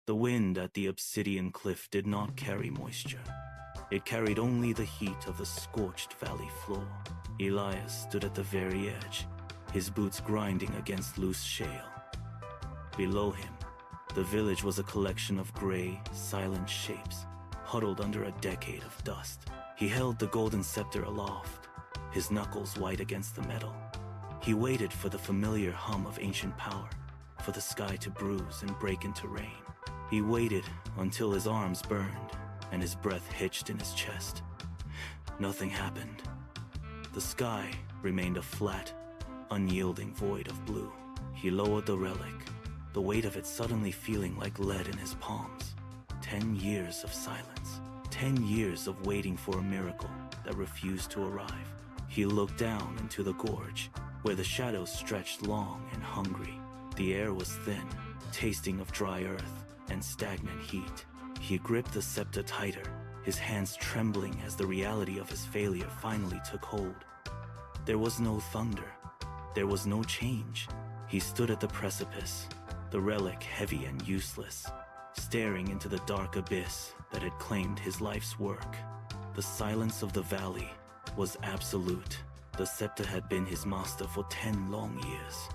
The wind at the Obsidian Cliff did not carry moisture. It carried only the heat of the scorched valley floor. Elias stood at the very edge, his boots grinding against loose shale. Below him, the village was a collection of gray, silent shapes, huddled under a decade of dust. He held the golden scepter aloft, his knuckles white against the metal. He waited for the familiar hum of ancient power, for the sky to bruise and break into rain. He waited until his arms burned and his breath hitched in his chest. Nothing happened. The sky remained a flat, unyielding void of blue. He lowered the relic, the weight of it suddenly feeling like lead in his palms. 10 years of silence. 10 years of waiting for a miracle that refused to arrive. He looked down into the gorge, where the shadows stretched long and hungry. The air was thin, tasting of dry earth and stagnant heat. He gripped the scepter tighter, his hands trembling as the reality of his failure finally took hold. There was no thunder. There was no change. He stood at the precipice, the relic heavy and useless, staring into the dark abyss that had claimed his life's work. The silence of the valley was absolute. The scepter had been his master for 10 long years.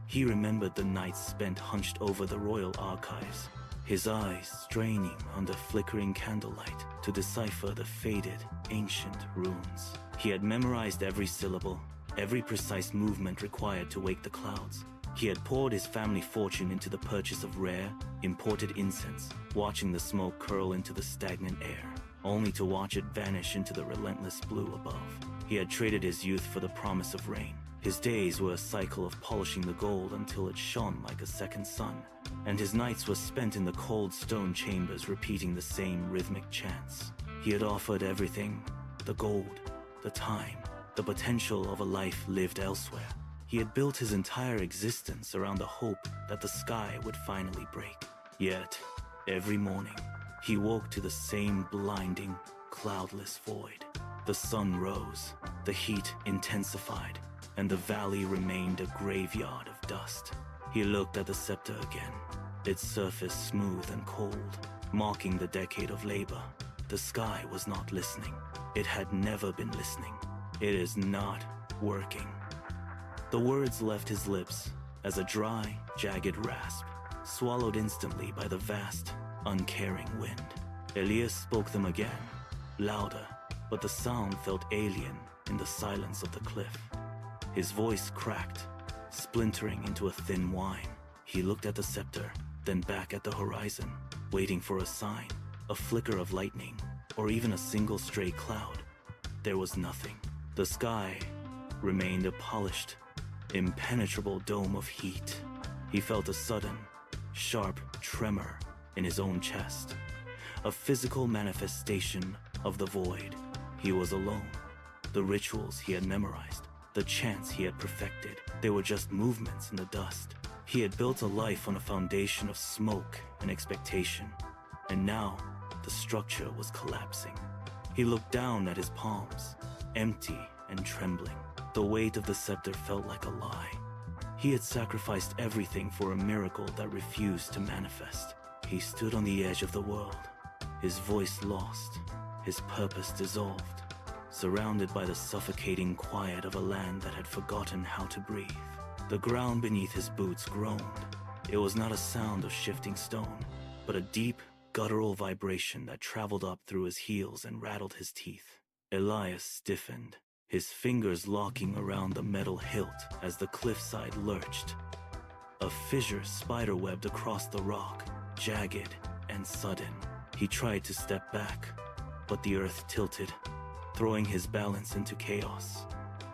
He remembered the nights spent hunched over the royal archives, his eyes straining under flickering candlelight to decipher the faded, ancient runes. He had memorized every syllable, every precise movement required to wake the clouds. He had poured his family fortune into the purchase of rare, imported incense, watching the smoke curl into the stagnant air, only to watch it vanish into the relentless blue above. He had traded his youth for the promise of rain. His days were a cycle of polishing the gold until it shone like a second sun, and his nights were spent in the cold stone chambers repeating the same rhythmic chants. He had offered everything: the gold, the time, the potential of a life lived elsewhere. He had built his entire existence around the hope that the sky would finally break. Yet, every morning, he woke to the same blinding, cloudless void. The sun rose, the heat intensified, and the valley remained a graveyard of dust. He looked at the scepter again, its surface smooth and cold, marking the decade of labor. The sky was not listening. It had never been listening. It is not working. The words left his lips as a dry, jagged rasp, swallowed instantly by the vast, uncaring wind. Elias spoke them again, louder, but the sound felt alien in the silence of the cliff. His voice cracked, splintering into a thin whine. He looked at the scepter, then back at the horizon, waiting for a sign, a flicker of lightning, or even a single stray cloud. There was nothing. The sky remained a polished, impenetrable dome of heat. He felt a sudden, sharp tremor in his own chest, a physical manifestation of the void. He was alone. The rituals he had memorized, the chants he had perfected, they were just movements in the dust. He had built a life on a foundation of smoke and expectation, and now the structure was collapsing. He looked down at his palms, empty and trembling. The weight of the scepter felt like a lie. He had sacrificed everything for a miracle that refused to manifest. He stood on the edge of the world, his voice lost, his purpose dissolved, surrounded by the suffocating quiet of a land that had forgotten how to breathe. The ground beneath his boots groaned. It was not a sound of shifting stone, but a deep, guttural vibration that traveled up through his heels and rattled his teeth. Elias stiffened, his fingers locking around the metal hilt as the cliffside lurched. A fissure spiderwebbed across the rock, jagged and sudden. He tried to step back, but the earth tilted, throwing his balance into chaos.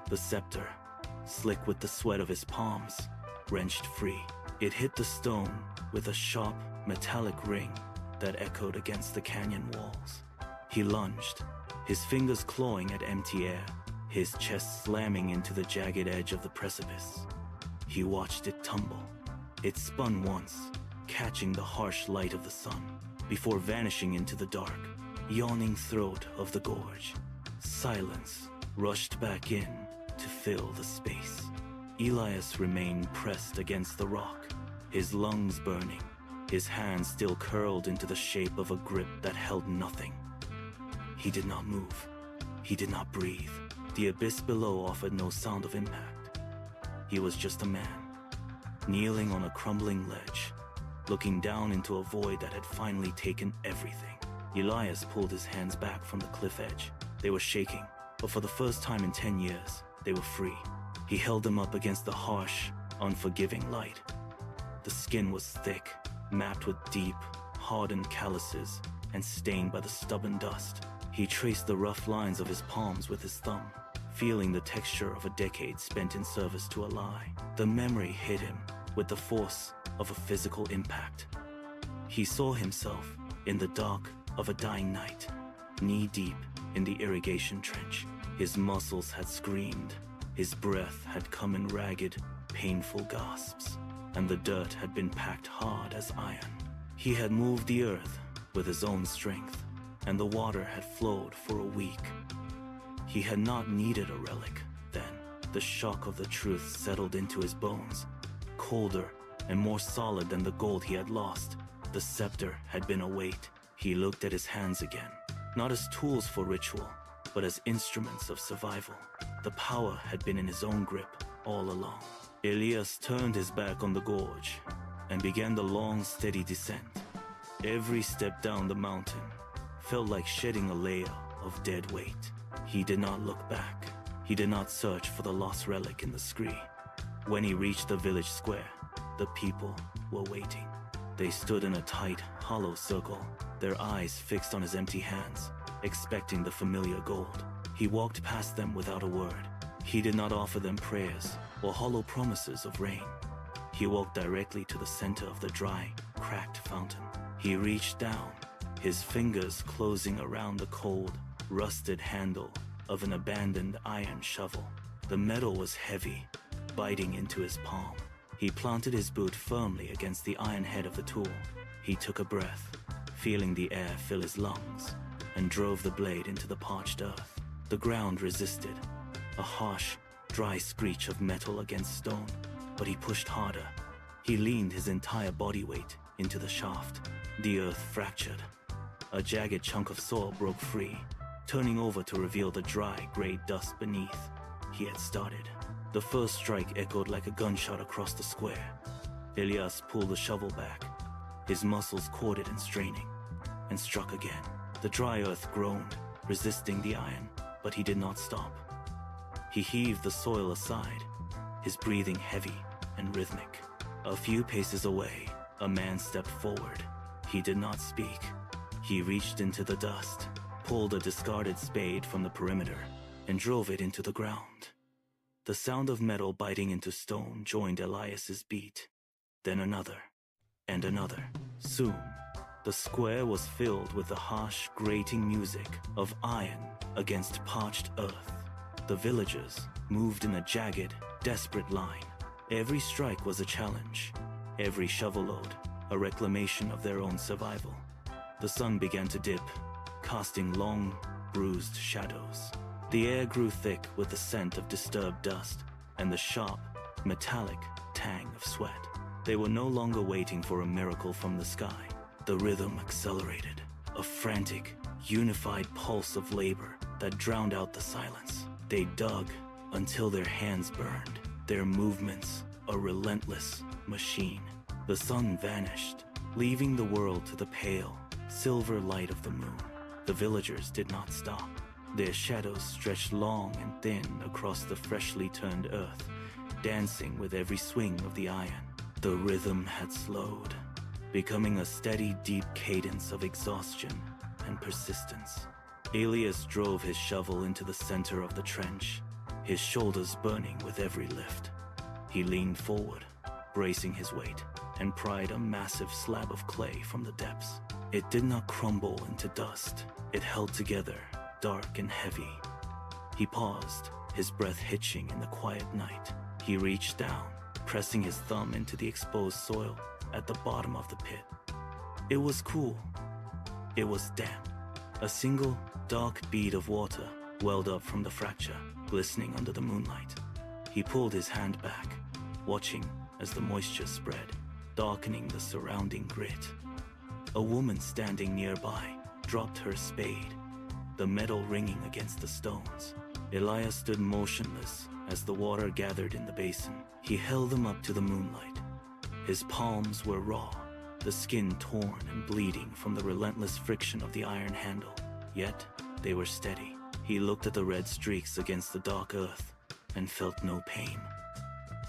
The scepter, slick with the sweat of his palms, wrenched free. It hit the stone with a sharp, metallic ring that echoed against the canyon walls. He lunged, his fingers clawing at empty air, his chest slamming into the jagged edge of the precipice. He watched it tumble. It spun once, catching the harsh light of the sun, before vanishing into the dark, yawning throat of the gorge. Silence rushed back in to fill the space. Elias remained pressed against the rock, his lungs burning, his hands still curled into the shape of a grip that held nothing. He did not move. He did not breathe. The abyss below offered no sound of impact. He was just a man, kneeling on a crumbling ledge, looking down into a void that had finally taken everything. Elias pulled his hands back from the cliff edge. They were shaking, but for the first time in 10 years, they were free. He held them up against the harsh, unforgiving light. The skin was thick, mapped with deep, hardened calluses, and stained by the stubborn dust. He traced the rough lines of his palms with his thumb, feeling the texture of a decade spent in service to a lie. The memory hit him with the force of a physical impact. He saw himself in the dark of a dying night, knee-deep in the irrigation trench. His muscles had screamed, his breath had come in ragged, painful gasps, and the dirt had been packed hard as iron. He had moved the earth with his own strength, and the water had flowed for a week. He had not needed a relic then. The shock of the truth settled into his bones, colder and more solid than the gold he had lost. The scepter had been a weight. He looked at his hands again, not as tools for ritual, but as instruments of survival. The power had been in his own grip all along. Elias turned his back on the gorge and began the long, steady descent. Every step down the mountain felt like shedding a layer of dead weight. He did not look back. He did not search for the lost relic in the scree. When he reached the village square, the people were waiting. They stood in a tight, hollow circle, their eyes fixed on his empty hands, expecting the familiar gold. He walked past them without a word. He did not offer them prayers or hollow promises of rain. He walked directly to the center of the dry, cracked fountain. He reached down, his fingers closing around the cold, rusted handle of an abandoned iron shovel. The metal was heavy, biting into his palm. He planted his boot firmly against the iron head of the tool. He took a breath, feeling the air fill his lungs, and drove the blade into the parched earth. The ground resisted, a harsh, dry screech of metal against stone, but he pushed harder. He leaned his entire body weight into the shaft. The earth fractured. A jagged chunk of soil broke free, turning over to reveal the dry, gray dust beneath. He had started. The first strike echoed like a gunshot across the square. Elias pulled the shovel back, his muscles corded and straining, and struck again. The dry earth groaned, resisting the iron, but he did not stop. He heaved the soil aside, his breathing heavy and rhythmic. A few paces away, a man stepped forward. He did not speak. He reached into the dust, pulled a discarded spade from the perimeter, and drove it into the ground. The sound of metal biting into stone joined Elias's beat, then another, and another. Soon, the square was filled with the harsh, grating music of iron against parched earth. The villagers moved in a jagged, desperate line. Every strike was a challenge, every shovel load a reclamation of their own survival. The sun began to dip, casting long, bruised shadows. The air grew thick with the scent of disturbed dust and the sharp, metallic tang of sweat. They were no longer waiting for a miracle from the sky. The rhythm accelerated, a frantic, unified pulse of labor that drowned out the silence. They dug until their hands burned, their movements a relentless machine. The sun vanished, leaving the world to the pale, silver light of the moon. The villagers did not stop. Their shadows stretched long and thin across the freshly turned earth, dancing with every swing of the iron. The rhythm had slowed, becoming a steady, deep cadence of exhaustion and persistence. Elias drove his shovel into the center of the trench, his shoulders burning with every lift. He leaned forward, bracing his weight, and pried a massive slab of clay from the depths. It did not crumble into dust. It held together, dark and heavy. He paused, his breath hitching in the quiet night. He reached down, pressing his thumb into the exposed soil at the bottom of the pit. It was cool. It was damp. A single, dark bead of water welled up from the fracture, glistening under the moonlight. He pulled his hand back, watching as the moisture spread. darkening the surrounding grit. A woman standing nearby dropped her spade, the metal ringing against the stones. Elias stood motionless as the water gathered in the basin. He held them up to the moonlight. His palms were raw, the skin torn and bleeding from the relentless friction of the iron handle. Yet, they were steady. He looked at the red streaks against the dark earth and felt no pain,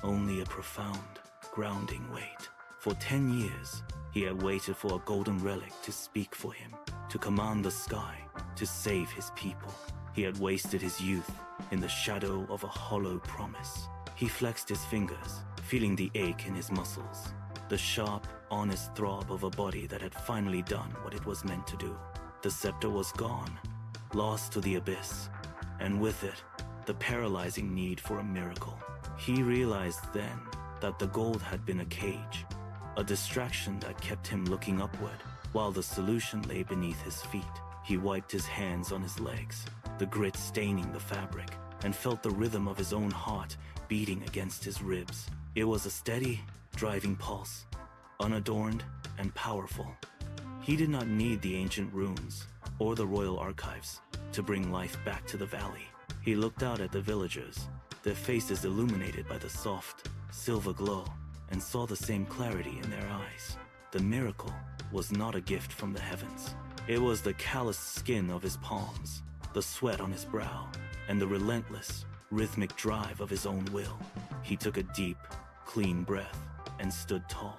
only a profound, grounding weight. For 10 years, he had waited for a golden relic to speak for him, to command the sky, to save his people. He had wasted his youth in the shadow of a hollow promise. He flexed his fingers, feeling the ache in his muscles, the sharp, honest throb of a body that had finally done what it was meant to do. The scepter was gone, lost to the abyss, and with it, the paralyzing need for a miracle. He realized then that the gold had been a cage, a distraction that kept him looking upward, while the solution lay beneath his feet. He wiped his hands on his legs, the grit staining the fabric, and felt the rhythm of his own heart beating against his ribs. It was a steady, driving pulse, unadorned and powerful. He did not need the ancient runes or the royal archives to bring life back to the valley. He looked out at the villagers, their faces illuminated by the soft, silver glow, and saw the same clarity in their eyes. The miracle was not a gift from the heavens. It was the calloused skin of his palms, the sweat on his brow, and the relentless, rhythmic drive of his own will. He took a deep, clean breath and stood tall.